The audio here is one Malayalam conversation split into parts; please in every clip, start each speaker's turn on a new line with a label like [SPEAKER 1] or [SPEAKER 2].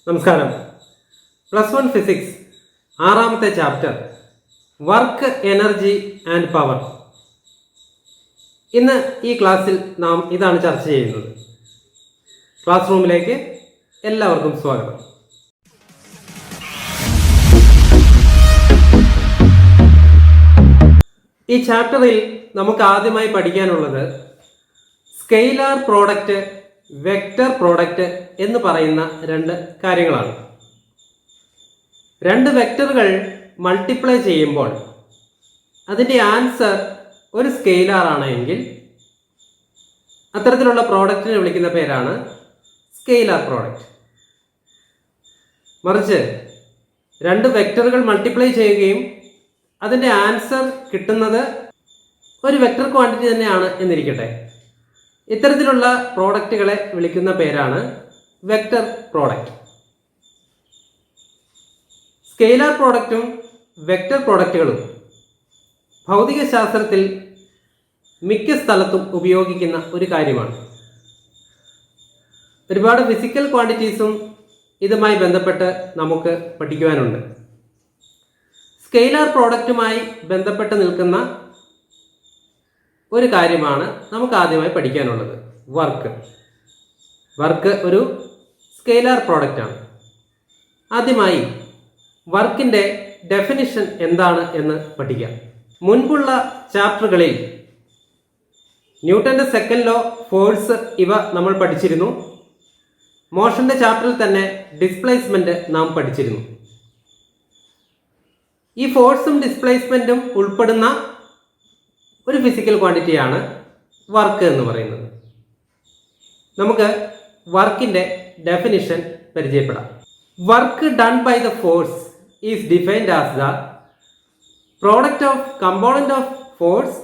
[SPEAKER 1] നമസ്കാരം. +1 ഫിസിക്സ് ആറാമത്തെ chapter work, energy and power. ഇന്ന് ഈ ക്ലാസ്സിൽ നാം ഇതാണ് ചർച്ച ചെയ്യുന്നത്. ക്ലാസ് റൂമിലേക്ക് എല്ലാവർക്കും സ്വാഗതം. ഈ ചാപ്റ്ററിൽ നമുക്ക് ആദ്യമായി പഠിക്കാനുള്ളത് സ്കെയിലാർ പ്രോഡക്റ്റ്, വെക്റ്റർ പ്രോഡക്റ്റ് എന്ന് പറയുന്ന രണ്ട് കാര്യങ്ങളാണ്. രണ്ട് വെക്റ്ററുകൾ മൾട്ടിപ്ലൈ ചെയ്യുമ്പോൾ അതിൻ്റെ ആൻസർ ഒരു സ്കെയിലാർ ആണ് എങ്കിൽ അത്തരത്തിലുള്ള പ്രോഡക്റ്റിനെ വിളിക്കുന്ന പേരാണ് സ്കെയിലാർ പ്രോഡക്റ്റ്. മറിച്ച് രണ്ട് വെക്റ്ററുകൾ മൾട്ടിപ്ലൈ ചെയ്യുകയും അതിൻ്റെ ആൻസർ കിട്ടുന്നത് ഒരു വെക്റ്റർ ക്വാണ്ടിറ്റി തന്നെയാണ് എന്നിരിക്കട്ടെ, ഇത്തരത്തിലുള്ള പ്രോഡക്റ്റുകളെ വിളിക്കുന്ന പേരാണ് വെക്റ്റർ പ്രോഡക്റ്റ്. സ്കെയിലാർ പ്രോഡക്റ്റും വെക്റ്റർ പ്രോഡക്റ്റുകളും ഭൗതിക ശാസ്ത്രത്തിൽ മിക്ക സ്ഥലത്തും ഉപയോഗിക്കുന്ന ഒരു കാര്യമാണ്. ഒരുപാട് ഫിസിക്കൽ ക്വാണ്ടിറ്റീസും ഇതുമായി ബന്ധപ്പെട്ട് നമുക്ക് പഠിക്കുവാനുണ്ട്. സ്കെയിലാർ പ്രോഡക്റ്റുമായി ബന്ധപ്പെട്ട് നിൽക്കുന്ന ഒരു കാര്യമാണ് നമുക്ക് ആദ്യമായി പഠിക്കാനുള്ളത്, വർക്ക്. വർക്ക് ഒരു സ്കെയിലാർ പ്രോഡക്റ്റ് ആണ്. ആദ്യമായി വർക്കിൻ്റെ ഡെഫിനിഷൻ എന്താണ് എന്ന് പഠിക്കാം. മുൻപുള്ള ചാപ്റ്ററുകളിൽ ന്യൂട്ടന്റെ സെക്കൻഡ് ലോ, ഫോഴ്സ് ഇവ നമ്മൾ പഠിച്ചിരുന്നു. മോഷന്റെ ചാപ്റ്ററിൽ തന്നെ ഡിസ്പ്ലേസ്മെന്റ് നാം പഠിച്ചിരുന്നു. ഈ ഫോഴ്സും ഡിസ്പ്ലേസ്മെന്റും ഉൾപ്പെടുന്ന ഒരു ഫിസിക്കൽ ക്വാണ്ടിറ്റിയാണ് വർക്ക് എന്ന് പറയുന്നത്. നമുക്ക് വർക്കിന്റെ ഡെഫിനിഷൻ പരിചയപ്പെടാം. Work done by the force is defined as the product of component of force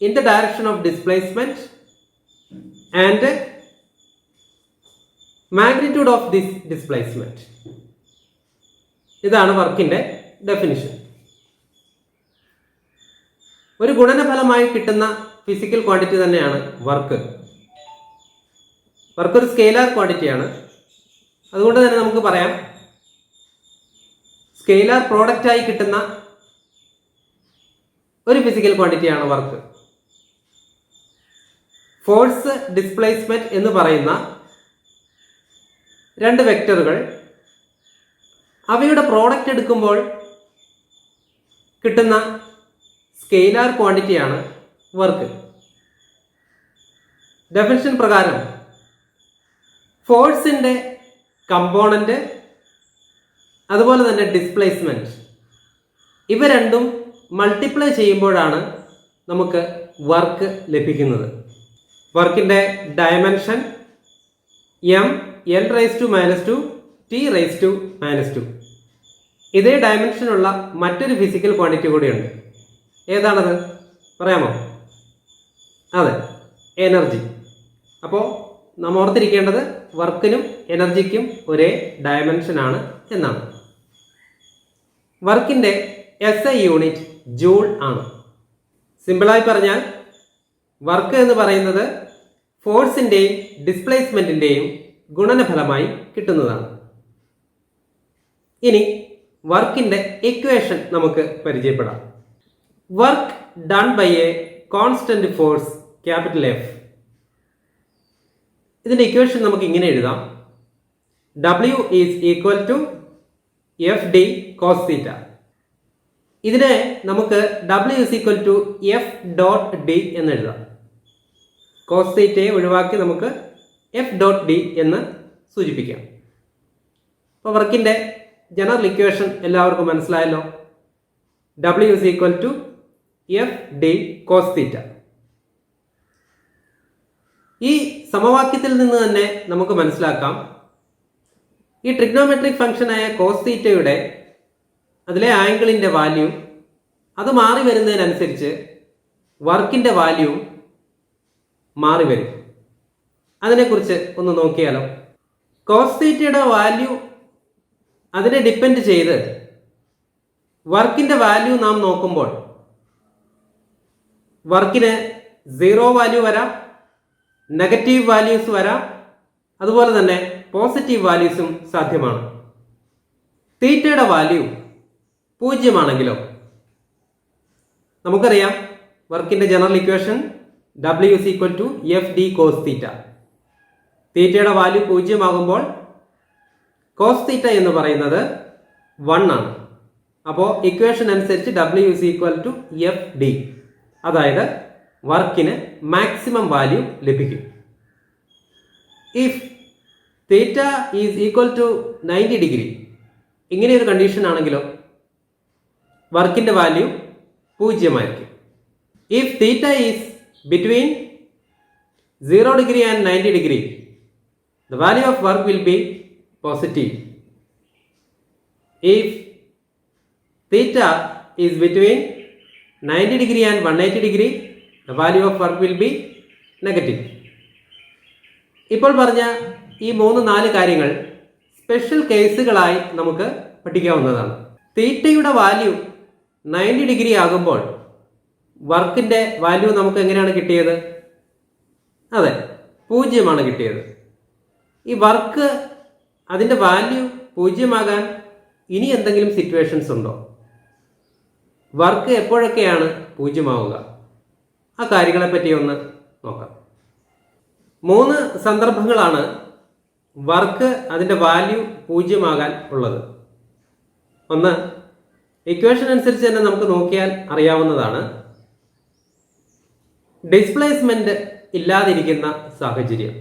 [SPEAKER 1] in the direction of displacement and magnitude of this displacement. ഇതാണ് വർക്കിന്റെ ഡെഫിനിഷൻ. ഒരു ഗുണനഫലമായി കിട്ടുന്ന ഫിസിക്കൽ ക്വാണ്ടിറ്റി തന്നെയാണ് വർക്ക്. വർക്ക് ഒരു സ്കെയിലാർ ക്വാണ്ടിറ്റിയാണ്. അതുകൊണ്ട് തന്നെ നമുക്ക് പറയാം സ്കെയിലാർ പ്രോഡക്റ്റായി കിട്ടുന്ന ഒരു ഫിസിക്കൽ ക്വാണ്ടിറ്റിയാണ് വർക്ക്. ഫോഴ്സ്, ഡിസ്പ്ലേസ്മെന്റ് എന്ന് പറയുന്ന രണ്ട് വെക്റ്ററുകൾ, അവയുടെ പ്രോഡക്റ്റ് എടുക്കുമ്പോൾ കിട്ടുന്ന സ്കെയിലാർ ക്വാണ്ടിറ്റിയാണ് വർക്ക്. ഡെഫിനിഷൻ പ്രകാരം ഫോഴ്സിന്റെ കമ്പോണന്റ് അതുപോലെ തന്നെ ഡിസ്പ്ലേസ്മെന്റ് ഇവ രണ്ടും മൾട്ടിപ്ലൈ ചെയ്യുമ്പോഴാണ് നമുക്ക് വർക്ക് ലഭിക്കുന്നത്. വർക്കിന്റെ ഡയമെൻഷൻ m(l)(-2) t(-2). ഇതേ ഡയമെൻഷനുള്ള മറ്റൊരു ഫിസിക്കൽ ക്വാണ്ടിറ്റി കൂടിയുണ്ട്. ഏതാണത് പറയാമോ? അതെ, എനർജി. അപ്പോൾ നാം ഓർത്തിരിക്കേണ്ടത് വർക്കിനും എനർജിക്കും ഒരേ ഡയമെൻഷനാണ് എന്നാണ്. വർക്കിന്റെ SI യൂണിറ്റ് ജൂൾ ആണ്. സിമ്പിളായി പറഞ്ഞാൽ വർക്ക് എന്ന് പറയുന്നത് ഫോഴ്സിന്റെയും ഡിസ്പ്ലേസ്മെന്റിന്റെയും ഗുണനഫലമായി കിട്ടുന്നതാണ്. ഇനി വർക്കിന്റെ ഇക്വേഷൻ നമുക്ക് പരിചയപ്പെടാം. Work done by a constant force F. ഇതിന്റെ ഇക്വേഷൻ നമുക്ക് ഇങ്ങനെ എഴുതാം: W is equal to FD cos θ. ഇതിനെ നമുക്ക് W is equal to F.D എന്ന് എഴുതാം. കോസ് തീറ്റയെ ഒഴിവാക്കി നമുക്ക് F.D എന്ന് സൂചിപ്പിക്കാം. അപ്പോൾ വർക്കിന്റെ ജനറൽ ഇക്വേഷൻ എല്ലാവർക്കും മനസ്സിലായല്ലോ. W is equal to FD cos θ. ഈ സമവാക്യത്തിൽ നിന്ന് തന്നെ നമുക്ക് മനസ്സിലാക്കാം ഈ ട്രിഗ്നോമെട്രിക് ഫംഗ്ഷനായ കോസ് തീറ്റയുടെ അതിലെ ആംഗിളിന്റെ വാല്യൂ അത് മാറി വരുന്നതിനനുസരിച്ച് വർക്കിന്റെ വാല്യൂ മാറി വരും. അതിനെക്കുറിച്ച് ഒന്ന് നോക്കിയാലോ. കോസ് തീറ്റയുടെ വാല്യൂ അതിനെ ഡിപ്പെൻഡ് ചെയ്ത് വർക്കിന്റെ വാല്യൂ നാം നോക്കുമ്പോൾ വർക്കിന് 0 വാല്യൂ വരാം, നെഗറ്റീവ് വാല്യൂസ് വരാം, അതുപോലെ തന്നെ പോസിറ്റീവ് വാല്യൂസും സാധ്യമാണ്. തീറ്റയുടെ വാല്യൂ 0 ആണെങ്കിലോ? നമുക്കറിയാം വർക്കിന്റെ general equation W is equal to FD cos theta. തീറ്റയുടെ വാല്യൂ 0 ആകുമ്പോൾ cos theta എന്ന് പറയുന്നത് 1 ആണ്. അപ്പോൾ ഇക്വേഷൻ അനുസരിച്ച് W is equal to FD, അതായത് വർക്കിന് മാക്സിമം വാല്യൂ ലഭിക്കും. If theta is equal to 90 degree, ഇങ്ങനെയൊരു കണ്ടീഷൻ ആണെങ്കിലോ വർക്കിന്റെ വാല്യൂ 0 ആയിരിക്കും. If theta is between 0 degree and 90 degree, the value of work will be positive. If theta is between 90 degree and 180 degree, the value of work will be negative. ഇപ്പോൾ പറഞ്ഞ ഈ 3-4 കാര്യങ്ങൾ സ്പെഷ്യൽ കേസുകളായി നമുക്ക് പഠിക്കാവുന്നതാണ്. തീറ്റയുടെ വാല്യൂ 90 ഡിഗ്രി ആകുമ്പോൾ വർക്കിന്റെ വാല്യൂ നമുക്ക് എങ്ങനെയാണ് കിട്ടിയത്? അതെ, 0 കിട്ടിയത്. ഈ വർക്ക് അതിന്റെ വാല്യൂ 0 ആകാൻ ഇനി എന്തെങ്കിലും സിറ്റുവേഷൻസ് ഉണ്ടോ? വർക്ക് എപ്പോഴൊക്കെയാണ് 0 ആവുക? ആ കാര്യങ്ങളെ പറ്റി ഒന്ന് നോക്കാം. 3 സന്ദർഭങ്ങളാണ് വർക്ക് അതിന്റെ വാല്യൂ 0 ആകാൻ ഉള്ളത്. ഒന്ന്, ഇക്വേഷൻ അനുസരിച്ച് തന്നെ നമുക്ക് നോക്കിയാൽ അറിയാവുന്നതാണ്. ഡിസ്പ്ലേസ്മെന്റ് ഇല്ലാതിരിക്കുന്ന സാഹചര്യം.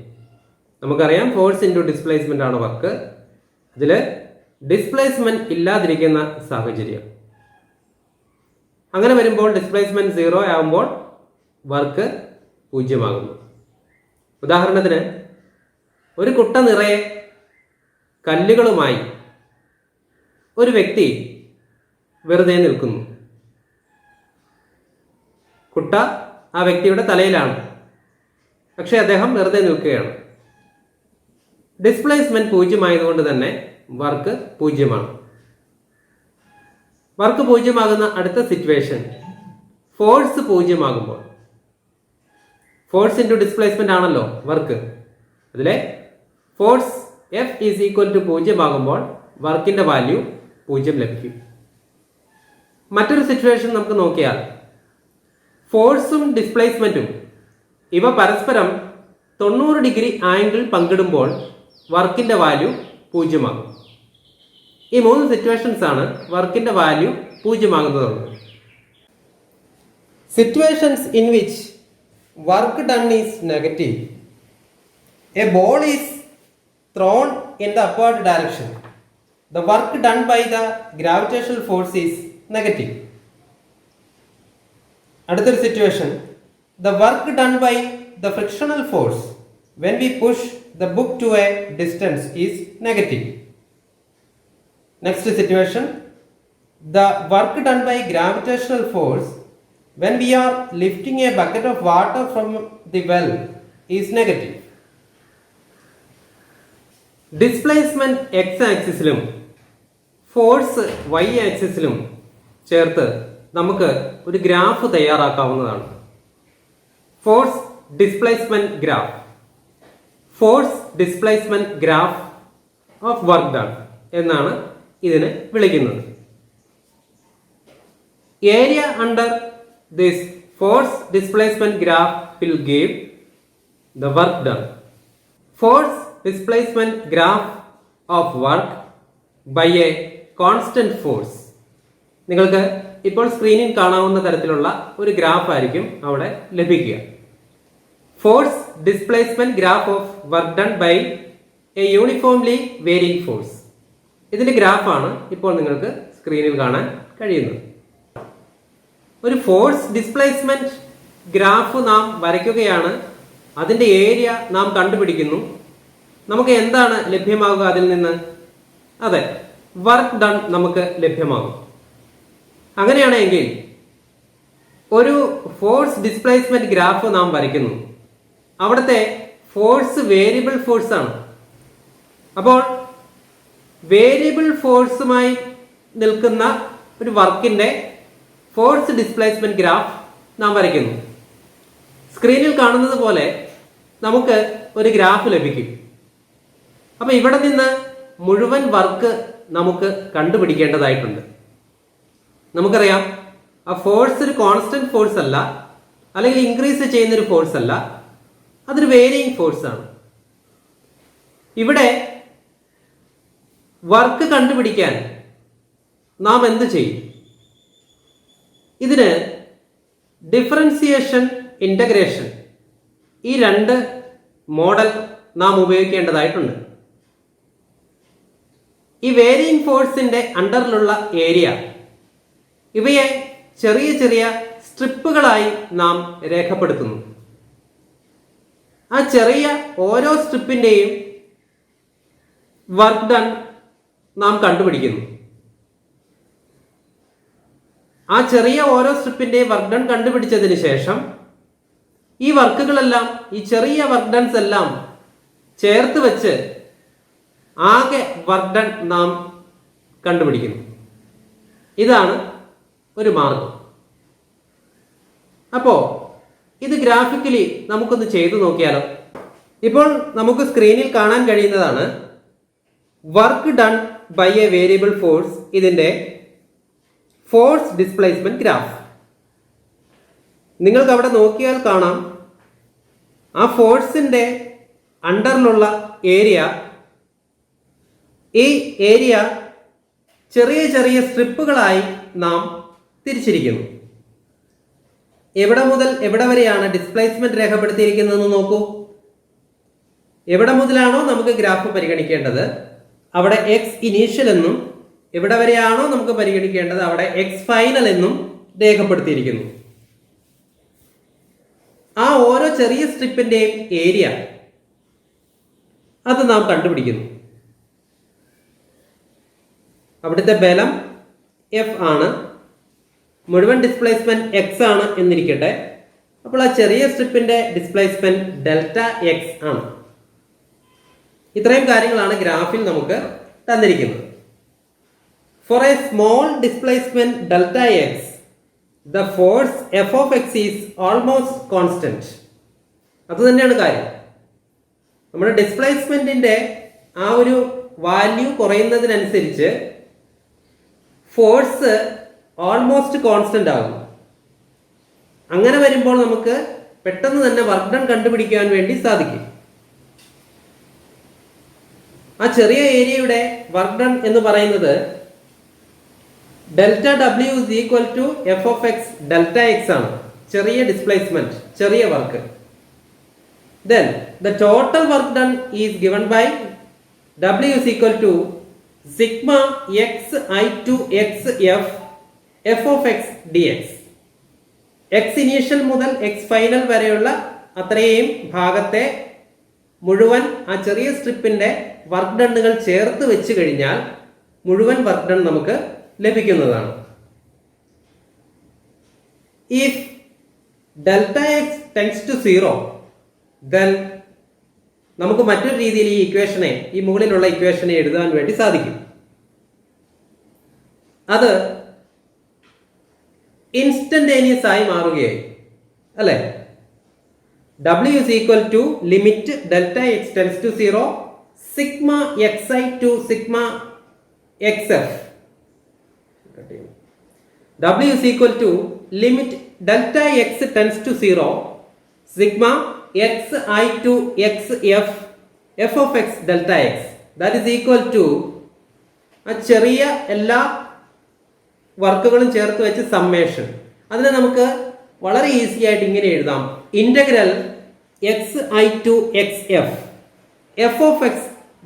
[SPEAKER 1] നമുക്കറിയാം ഫോഴ്സ് ഇൻറ്റു ഡിസ്പ്ലേസ്മെന്റ് ആണ് വർക്ക്. ഇതിൽ ഡിസ്പ്ലേസ്മെന്റ് ഇല്ലാതിരിക്കുന്ന സാഹചര്യം. അങ്ങനെ വരുമ്പോൾ ഡിസ്പ്ലേസ്മെന്റ് 0 ആകുമ്പോൾ വർക്ക് 0 ആകുന്നു. ഉദാഹരണത്തിന്, ഒരു കുട്ട നിറയെ കല്ലുകളുമായി ഒരു വ്യക്തി വെറുതെ നിൽക്കുന്നു. കുട്ട ആ വ്യക്തിയുടെ തലയിലാണ്, പക്ഷെ അദ്ദേഹം വെറുതെ നിൽക്കുകയാണ്. ഡിസ്പ്ലേസ്മെന്റ് 0 ആയതുകൊണ്ട് തന്നെ വർക്ക് 0 ആണ്. വർക്ക് 0 ആകുന്ന അടുത്ത സിറ്റുവേഷൻ ഫോഴ്സ് 0 ആകുമ്പോൾ. ഫോഴ്സ് ഇൻറ്റു ഡിസ്പ്ലേസ്മെന്റ് ആണല്ലോ വർക്ക്. അതിലെ force F is equal to 0 ആകുമ്പോൾ വർക്കിന്റെ വാല്യൂ 0 ലഭിക്കും. മറ്റൊരു സിറ്റുവേഷൻ നമുക്ക് നോക്കിയാൽ, ഫോഴ്സും ഡിസ്പ്ലേസ്മെന്റും ഇവ പരസ്പരം 90 ഡിഗ്രി ആംഗിൾ പങ്കിടുമ്പോൾ വർക്കിന്റെ വാല്യൂ 0 ആകും. ഈ 3 സിറ്റുവേഷൻസ് ആണ് വർക്കിന്റെ വാല്യൂ 0 ആകുന്നതുള്ളത്. Situations in which work done is negative. A ball is thrown in the upward direction. The work done by the gravitational force is negative. അടുത്തൊരു situation, the work done by the frictional force when we push the book to a distance is negative. Next situation, the work done by gravitational force when we are lifting a bucket of water from the well is negative. Displacement X ആക്സിസിലും ഫോഴ്സ് വൈ ആക്സിസിലും ചേർത്ത് നമുക്ക് ഒരു ഗ്രാഫ് തയ്യാറാക്കാവുന്നതാണ്. Force displacement graph. Force displacement graph of work done എന്നാണ് ഇതിനെ വിളിക്കുന്നത്. Area under this force displacement graph will give the work done. Force displacement graph of work by a constant force. നിങ്ങൾക്ക് ഇപ്പോൾ സ്ക്രീനിൽ കാണാവുന്ന തരത്തിലുള്ള ഒരു ഗ്രാഫ് ആയിരിക്കും അവിടെ ലഭിക്കുക. Force displacement graph of work done by a uniformly varying force. ഇതിന്റെ ഗ്രാഫാണ് ഇപ്പോൾ നിങ്ങൾക്ക് സ്ക്രീനിൽ കാണാൻ കഴിയുന്നത്. ഒരു ഫോഴ്സ് ഡിസ്പ്ലേസ്മെന്റ് ഗ്രാഫ് നാം വരയ്ക്കുകയാണ്. അതിന്റെ ഏരിയ നാം കണ്ടുപിടിക്കുന്നു. നമുക്ക് എന്താണ് ലഭ്യമാകുക അതിൽ നിന്ന്? അതെ, വർക്ക് ഡൺ നമുക്ക് ലഭ്യമാകും. അങ്ങനെയാണെങ്കിൽ ഒരു ഫോഴ്സ് ഡിസ്പ്ലേസ്മെന്റ് ഗ്രാഫ് നാം വരയ്ക്കുന്നു. അവിടുത്തെ ഫോഴ്സ് വേരിയബിൾ ഫോഴ്സ് ആണ്. അപ്പോൾ വേരിയബിൾ ഫോഴ്സുമായി നിൽക്കുന്ന ഒരു വർക്കിന്റെ ഫോഴ്സ് ഡിസ്പ്ലേസ്മെന്റ് ഗ്രാഫ് നാം വരയ്ക്കുന്നു. സ്ക്രീനിൽ കാണുന്നത് പോലെ നമുക്ക് ഒരു ഗ്രാഫ് ലഭിക്കും. അപ്പൊ ഇവിടെ നിന്ന് മുഴുവൻ വർക്ക് നമുക്ക് കണ്ടുപിടിക്കേണ്ടതായിട്ടുണ്ട്. നമുക്കറിയാം ആ ഫോഴ്സ് ഒരു കോൺസ്റ്റന്റ് ഫോഴ്സ് അല്ല, അല്ലെങ്കിൽ ഇൻക്രീസ് ചെയ്യുന്ന ഒരു ഫോഴ്സ് അല്ല, അതൊരു വേരിയിങ് ഫോഴ്സ് ആണ്. ഇവിടെ വർക്ക് കണ്ടുപിടിക്കാൻ നാം എന്ത് ചെയ്യും? ഇതിന് ഡിഫറൻസിയേഷൻ, ഇന്റഗ്രേഷൻ, ഈ രണ്ട് മോഡൽ നാം ഉപയോഗിക്കേണ്ടതായിട്ടുണ്ട്. ഈ വേരിയിങ് ഫോഴ്സിന്റെ അണ്ടറിലുള്ള ഏരിയ, ഇവയെ ചെറിയ ചെറിയ സ്ട്രിപ്പുകളായി നാം രേഖപ്പെടുത്തുന്നു. ആ ചെറിയ ഓരോ സ്ട്രിപ്പിന്റെയും വർക്ക് ഡൺ നാം കണ്ടുപിടിക്കുന്നു. ആ ചെറിയ ഓരോ സ്ട്രിപ്പിന്റെയും വർക്ക് ഡൺ കണ്ടുപിടിച്ചതിന് ശേഷം ഈ വർക്കുകളെല്ലാം, ഈ ചെറിയ വർക്ക് ഡൺസ് എല്ലാം ചേർത്ത് വെച്ച് ആകെ വർക്ക് ഡൺ നാം കണ്ടുപിടിക്കുന്നു. ഇതാണ് ഒരു മാർഗം. അപ്പോ ഇത് ഗ്രാഫിക്കലി നമുക്കൊന്ന് ചെയ്തു നോക്കിയാലോ. ഇപ്പോൾ നമുക്ക് സ്ക്രീനിൽ കാണാൻ കഴിയുന്നതാണ് work done by a variable force, ഇതിന്റെ ഫോഴ്സ് ഡിസ്പ്ലേസ്മെന്റ് ഗ്രാഫ്. നിങ്ങൾക്ക് അവിടെ നോക്കിയാൽ കാണാം ആ ഫോഴ്സിന്റെ അണ്ടറിലുള്ള ഏരിയ, ഈ ഏരിയ ചെറിയ ചെറിയ സ്ട്രിപ്പുകളായി നാം തിരിച്ചിരിക്കുന്നു. എവിടെ മുതൽ എവിടെ വരെയാണ് ഡിസ്പ്ലേസ്മെന്റ് രേഖപ്പെടുത്തിയിരിക്കുന്നതെന്ന് നോക്കൂ. എവിടെ മുതലാണോ നമുക്ക് ഗ്രാഫ് പരിഗണിക്കേണ്ടത് അവിടെ എക്സ് ഇനീഷ്യൽ എന്നും, എവിടെ വരെയാണോ നമുക്ക് പരിഗണിക്കേണ്ടത് അവിടെ എക്സ് ഫൈനൽ എന്നും രേഖപ്പെടുത്തിയിരിക്കുന്നു. ആ ഓരോ ചെറിയ സ്ട്രിപ്പിന്റെയും ഏരിയ അത് നാം കണ്ടുപിടിക്കുന്നു. അവിടുത്തെ ബലം എഫ് ആണ്, മുഴുവൻ ഡിസ്പ്ലേസ്മെന്റ് എക്സ് ആണ് എന്നിരിക്കട്ടെ. അപ്പോൾ ആ ചെറിയ സ്ട്രിപ്പിന്റെ ഡിസ്പ്ലേസ്മെന്റ് ഡെൽറ്റ എക്സ് ആണ്. ഇത്രയും കാര്യങ്ങളാണ് ഗ്രാഫിൽ നമുക്ക് തന്നിരിക്കുന്നത്. For a small displacement delta x, the force f of x is almost constant. അത് തന്നെയാണ് കാര്യം. നമ്മുടെ ഡിസ്പ്ലേസ്മെന്റിന്റെ ആ ഒരു വാല്യൂ കുറയുന്നതിനനുസരിച്ച് ഫോഴ്സ് ഓൾമോസ്റ്റ് കോൺസ്റ്റന്റ് ആകും. അങ്ങനെ വരുമ്പോൾ നമുക്ക് പെട്ടെന്ന് തന്നെ വർക്ക് ഡൺ കണ്ടുപിടിക്കാൻ വേണ്ടി സാധിക്കും. ആ ചെറിയ ഏരിയയുടെ വർക്ക് ഡൺ എന്ന് പറയുന്നത് delta W is equal to f of x delta x ആണ്. ചെറിയ ഡിസ്പ്ലേസ്മെന്റ്, ചെറിയ work. Then the total work done is given by W is equal to sigma x I to x f of x dx. x initial മുതൽ x final വരെയുള്ള അത്രയും ഭാഗത്തെ മുഴുവൻ ആ ചെറിയ സ്ട്രിപ്പിന്റെ വർക്ക് ഡണ്ണുകൾ ചേർത്ത് വെച്ച് കഴിഞ്ഞാൽ മുഴുവൻ വർക്ക് ഡൺ നമുക്ക് ലഭിക്കുന്നതാണ്. If delta x tends to 0, then നമുക്ക് മറ്റൊരു രീതിയിൽ ഈ ഇക്വേഷനെ, ഈ മുകളിലുള്ള ഇക്വേഷനെ എഴുതാൻ വേണ്ടി സാധിക്കും. അത് ഇൻസ്റ്റന്റേനിയസ് ആയി മാറുകയായി, അല്ലെ? W is equal to limit delta x tends to 0 sigma xi to sigma xf. W is equal to limit delta x tends to 0 sigma xi to xf f of x delta x, that is equal to ആ ചെറിയ എല്ലാ വർക്കുകളും ചേർത്ത് വെച്ച് സമ്മേഷൻ. അതിനെ നമുക്ക് വളരെ ഈസി ആയിട്ട് ഇങ്ങനെ എഴുതാം: integral xi to xf f of x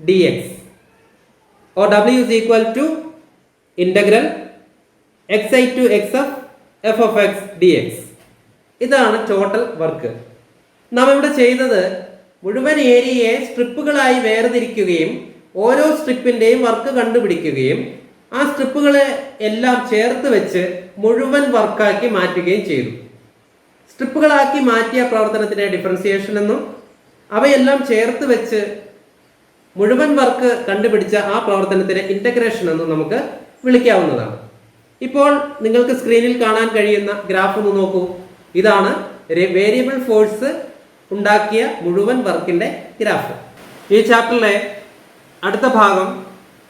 [SPEAKER 1] dx, or W is equal to integral xi to xf f of x dx. ഇതാണ് ടോട്ടൽ വർക്ക്. നാം ഇവിടെ ചെയ്തത് മുഴുവൻ ഏരിയയെ സ്ട്രിപ്പുകളായി വേർതിരിക്കുകയും ഓരോ സ്ട്രിപ്പിന്റെയും വർക്ക് കണ്ടുപിടിക്കുകയും ആ സ്ട്രിപ്പുകളെ എല്ലാം ചേർത്ത് വെച്ച് മുഴുവൻ വർക്കാക്കി മാറ്റുകയും ചെയ്തു. സ്ട്രിപ്പുകളാക്കി മാറ്റിയ പ്രവർത്തനത്തിനെ ഡിഫറൻസിയേഷൻ എന്നും, അവയെല്ലാം ചേർത്ത് വെച്ച് മുഴുവൻ വർക്ക് കണ്ടുപിടിച്ച ആ പ്രവർത്തനത്തിനെ ഇന്റഗ്രേഷൻ എന്നും നമുക്ക് വിളിക്കാവുന്നതാണ്. ഇപ്പോൾ നിങ്ങൾക്ക് സ്ക്രീനിൽ കാണാൻ കഴിയുന്ന ഗ്രാഫ് ഒന്ന് നോക്കൂ. ഇതാണ് വേരിയബിൾ ഫോഴ്സ് ഉണ്ടാക്കിയ മുഴുവൻ വർക്കിന്റെ ഗ്രാഫ്. ഈ ചാപ്റ്ററിലെ അടുത്ത ഭാഗം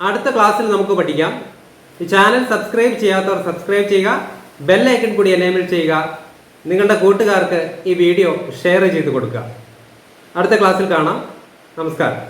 [SPEAKER 1] അടുത്ത ക്ലാസ്സിൽ നമുക്ക് പഠിക്കാം. ഈ ചാനൽ സബ്സ്ക്രൈബ് ചെയ്യാത്തവർ സബ്സ്ക്രൈബ് ചെയ്യുക, ബെൽ ഐക്കൺ കൂടി എനേബിൾ ചെയ്യുക. നിങ്ങളുടെ കൂട്ടുകാർക്ക് ഈ വീഡിയോ ഷെയർ ചെയ്ത് കൊടുക്കുക. അടുത്ത ക്ലാസ്സിൽ കാണാം. നമസ്കാരം.